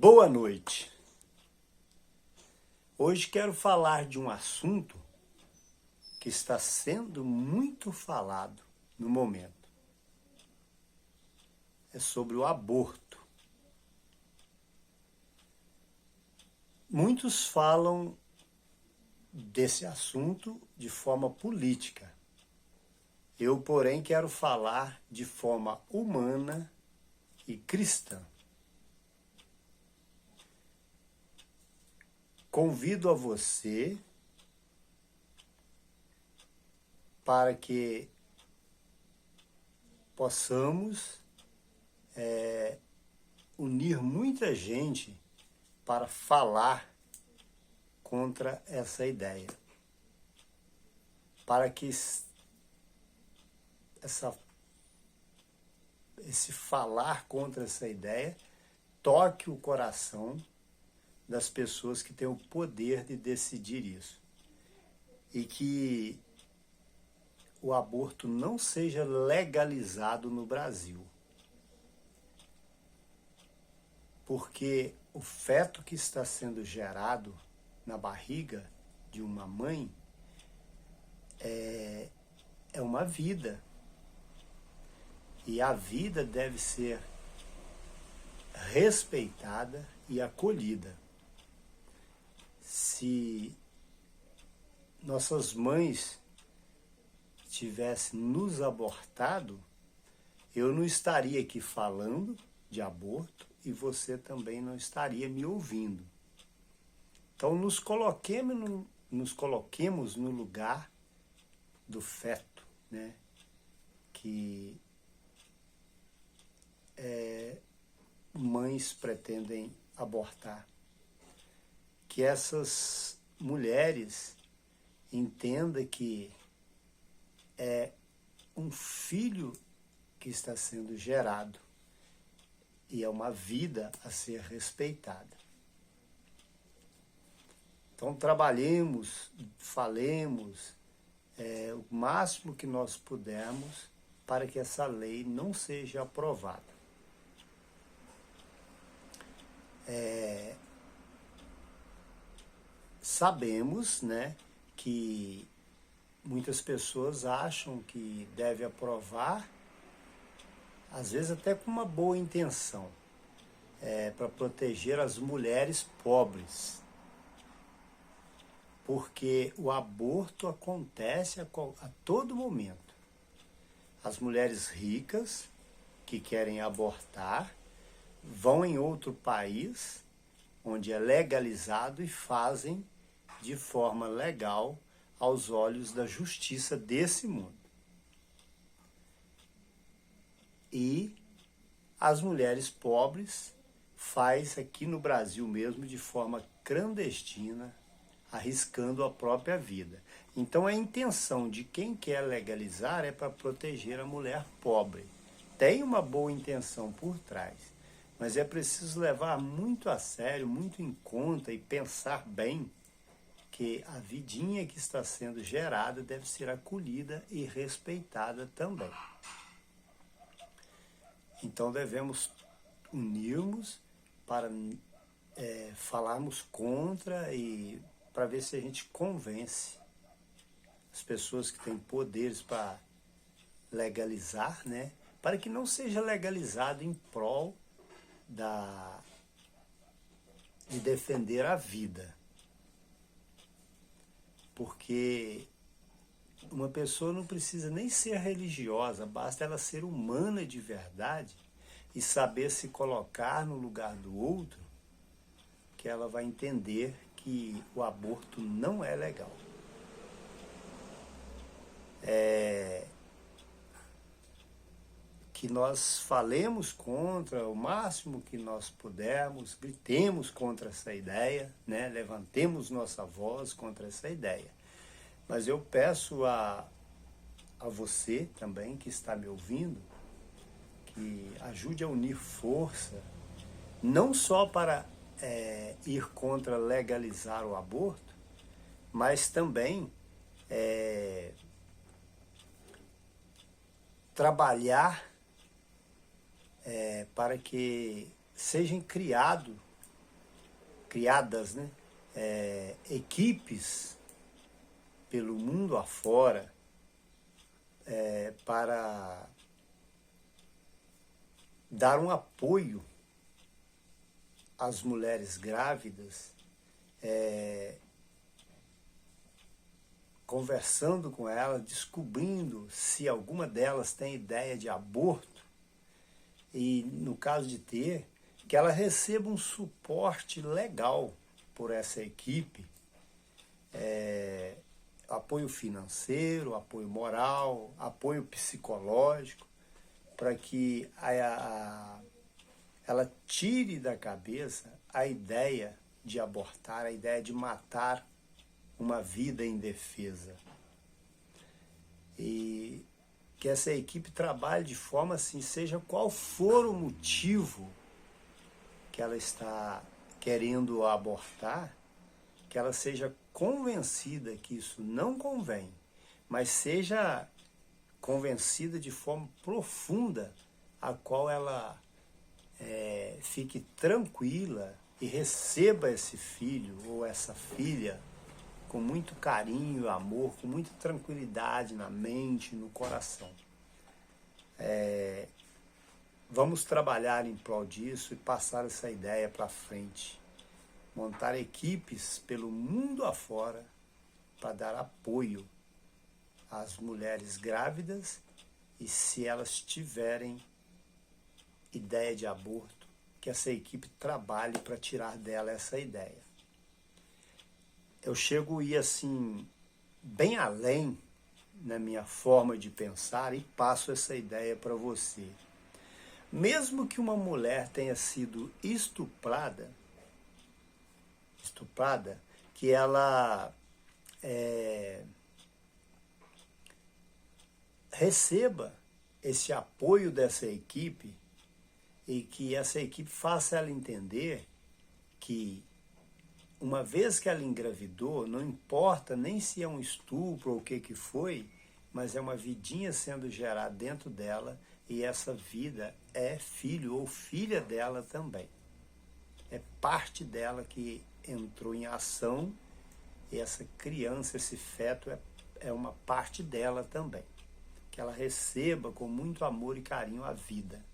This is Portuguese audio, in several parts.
Boa noite. Hoje quero falar de um assunto que está sendo muito falado no momento. É sobre o aborto. Muitos falam desse assunto de forma política. Eu, porém, quero falar de forma humana e cristã. Convido a você para que possamos unir muita gente para falar contra essa ideia. Para que esse falar contra essa ideia toque o coração das pessoas que têm o poder de decidir isso. E que o aborto não seja legalizado no Brasil. Porque o feto que está sendo gerado na barriga de uma mãe é uma vida. E a vida deve ser respeitada e acolhida. Se nossas mães tivessem nos abortado, eu não estaria aqui falando de aborto e você também não estaria me ouvindo. Então nos coloquemos no lugar do feto, né? Que mães pretendem abortar. Que essas mulheres entendam que é um filho que está sendo gerado e é uma vida a ser respeitada. Então trabalhemos, falemos o máximo que nós pudermos para que essa lei não seja aprovada. Sabemos, né, que muitas pessoas acham que deve aprovar, às vezes até com uma boa intenção, para proteger as mulheres pobres. Porque o aborto acontece a todo momento. As mulheres ricas que querem abortar vão em outro país, onde é legalizado, e fazem de forma legal aos olhos da justiça desse mundo. E as mulheres pobres faz aqui no Brasil mesmo de forma clandestina, arriscando a própria vida. Então a intenção de quem quer legalizar é para proteger a mulher pobre. Tem uma boa intenção por trás, mas é preciso levar muito a sério, muito em conta e pensar bem que a vidinha que está sendo gerada deve ser acolhida e respeitada também. Então devemos unirmos para falarmos contra e para ver se a gente convence as pessoas que têm poderes para legalizar, né? Para que não seja legalizado em prol de defender a vida. Porque uma pessoa não precisa nem ser religiosa, basta ela ser humana de verdade e saber se colocar no lugar do outro, que ela vai entender que o aborto não é legal. Que nós falemos contra o máximo que nós pudermos, gritemos contra essa ideia, né? Levantemos nossa voz contra essa ideia. Mas eu peço a você também que está me ouvindo, que ajude a unir força, não só para ir contra legalizar o aborto, mas também trabalhar para que sejam criados criadas, né, equipes pelo mundo afora para dar um apoio às mulheres grávidas, conversando com elas, descobrindo se alguma delas tem ideia de aborto e, no caso de ter, que ela receba um suporte legal por essa equipe, apoio financeiro, apoio moral, apoio psicológico, para que ela tire da cabeça a ideia de abortar, a ideia de matar uma vida indefesa. E que essa equipe trabalhe de forma assim, seja qual for o motivo que ela está querendo abortar, que ela seja convencida que isso não convém, mas seja convencida de forma profunda, a qual ela fique tranquila e receba esse filho ou essa filha com muito carinho e amor, com muita tranquilidade na mente, no coração. Vamos trabalhar em prol disso e passar essa ideia para frente. Montar equipes pelo mundo afora para dar apoio às mulheres grávidas e, se elas tiverem ideia de aborto, que essa equipe trabalhe para tirar dela essa ideia. Eu chego a ir assim, bem além na minha forma de pensar e passo essa ideia para você. Mesmo que uma mulher tenha sido estuprada, que ela receba esse apoio dessa equipe e que essa equipe faça ela entender que, uma vez que ela engravidou, não importa nem se é um estupro ou o que foi, mas é uma vidinha sendo gerada dentro dela e essa vida é filho ou filha dela também. É parte dela que entrou em ação e essa criança, esse feto é uma parte dela também. Que ela receba com muito amor e carinho a vida.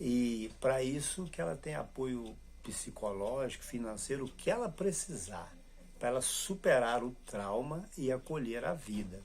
E para isso que ela tem apoio psicológico, financeiro, o que ela precisar, para ela superar o trauma e acolher a vida.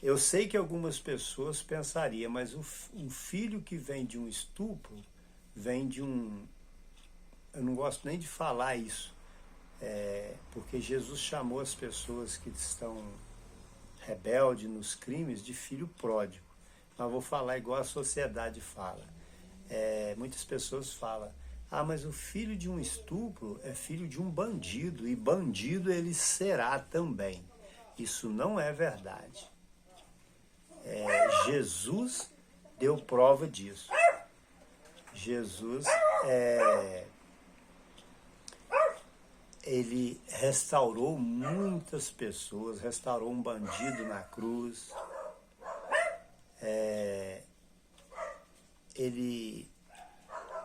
Eu sei que algumas pessoas pensariam, mas um filho que vem de um estupro, vem de um... Eu não gosto nem de falar isso, porque Jesus chamou as pessoas que estão rebeldes nos crimes de filho pródigo. Mas vou falar igual a sociedade fala. Muitas pessoas falam, mas o filho de um estupro é filho de um bandido, e bandido ele será também. Isso não é verdade. Jesus deu prova disso. Jesus, ele restaurou muitas pessoas, restaurou um bandido na cruz.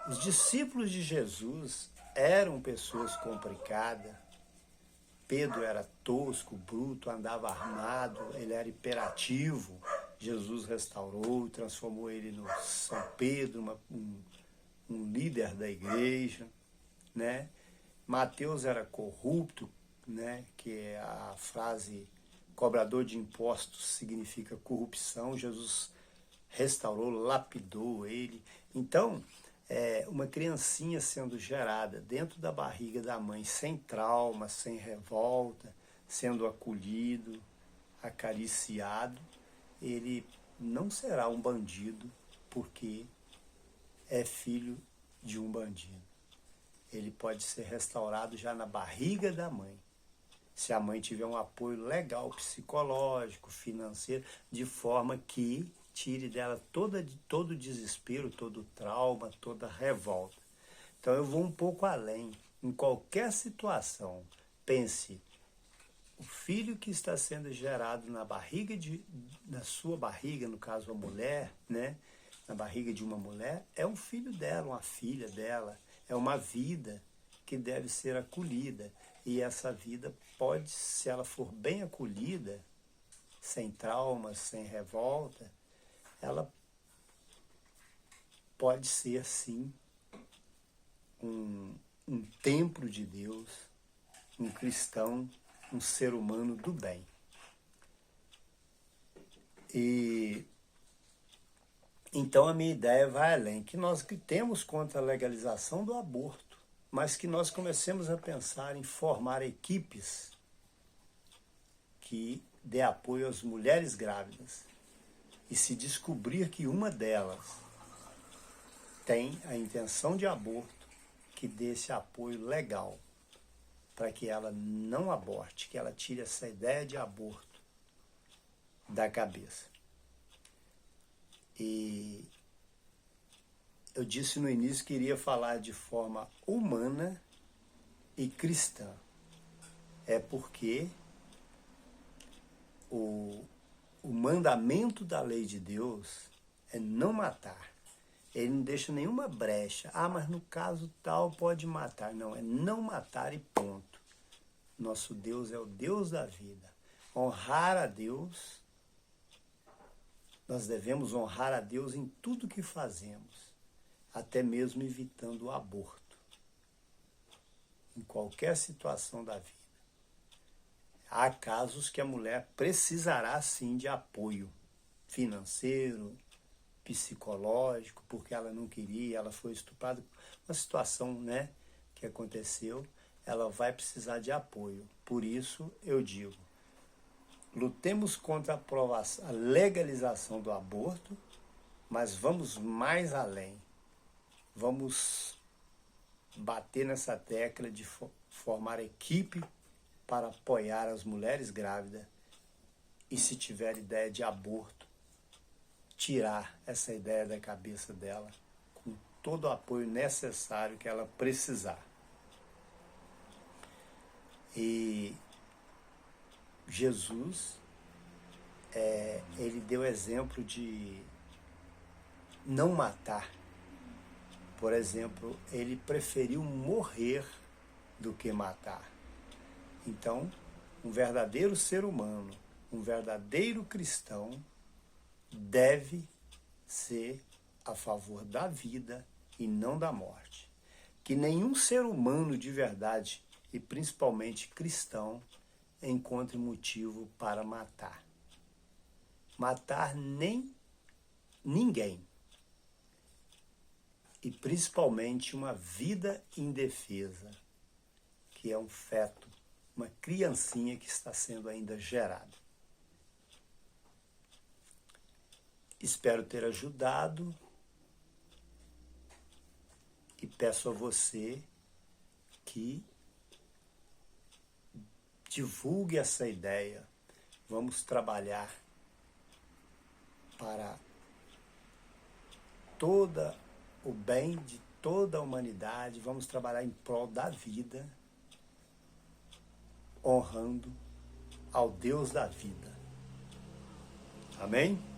Os discípulos de Jesus eram pessoas complicadas. Pedro era tosco, bruto, andava armado, ele era hiperativo. Jesus restaurou, transformou ele no São Pedro, um líder da igreja, né? Mateus era corrupto, né? Que a frase cobrador de impostos significa corrupção. Jesus restaurou, lapidou ele. Então, uma criancinha sendo gerada dentro da barriga da mãe, sem trauma, sem revolta, sendo acolhido, acariciado, ele não será um bandido porque é filho de um bandido. Ele pode ser restaurado já na barriga da mãe, se a mãe tiver um apoio legal, psicológico, financeiro, de forma que tire dela todo o desespero, todo o trauma, toda a revolta. Então eu vou um pouco além. Em qualquer situação, pense, o filho que está sendo gerado na sua barriga, no caso a mulher, né? Na barriga de uma mulher, é um filho dela, uma filha dela, é uma vida que deve ser acolhida. E essa vida pode, se ela for bem acolhida, sem traumas, sem revolta, ela pode ser, sim, um templo de Deus, um cristão, um ser humano do bem. E então a minha ideia vai além, que nós gritemos contra a legalização do aborto, mas que nós comecemos a pensar em formar equipes que dê apoio às mulheres grávidas. E se descobrir que uma delas tem a intenção de aborto, que dê esse apoio legal para que ela não aborte, que ela tire essa ideia de aborto da cabeça. E eu disse no início que iria falar de forma humana e cristã. É porque o mandamento da lei de Deus é não matar. Ele não deixa nenhuma brecha. Ah, mas no caso tal pode matar. Não, é não matar e ponto. Nosso Deus é o Deus da vida. Honrar a Deus, nós devemos honrar a Deus em tudo que fazemos, até mesmo evitando o aborto, em qualquer situação da vida. Há casos que a mulher precisará sim de apoio financeiro, psicológico, porque ela não queria, ela foi estuprada, uma situação, né, que aconteceu, ela vai precisar de apoio. Por isso eu digo, lutemos contra a legalização do aborto, mas vamos mais além. Vamos bater nessa tecla de formar equipe para apoiar as mulheres grávidas e, se tiver ideia de aborto, tirar essa ideia da cabeça dela com todo o apoio necessário que ela precisar. E Jesus, ele deu exemplo de não matar. Por exemplo, ele preferiu morrer do que matar. Então, um verdadeiro ser humano, um verdadeiro cristão, deve ser a favor da vida e não da morte. Que nenhum ser humano de verdade, e principalmente cristão, encontre motivo para matar. Matar ninguém. E principalmente uma vida indefesa, que é um feto, uma criancinha que está sendo ainda gerada. Espero ter ajudado e peço a você que divulgue essa ideia. Vamos trabalhar para todo o bem de toda a humanidade, vamos trabalhar em prol da vida, honrando ao Deus da vida. Amém?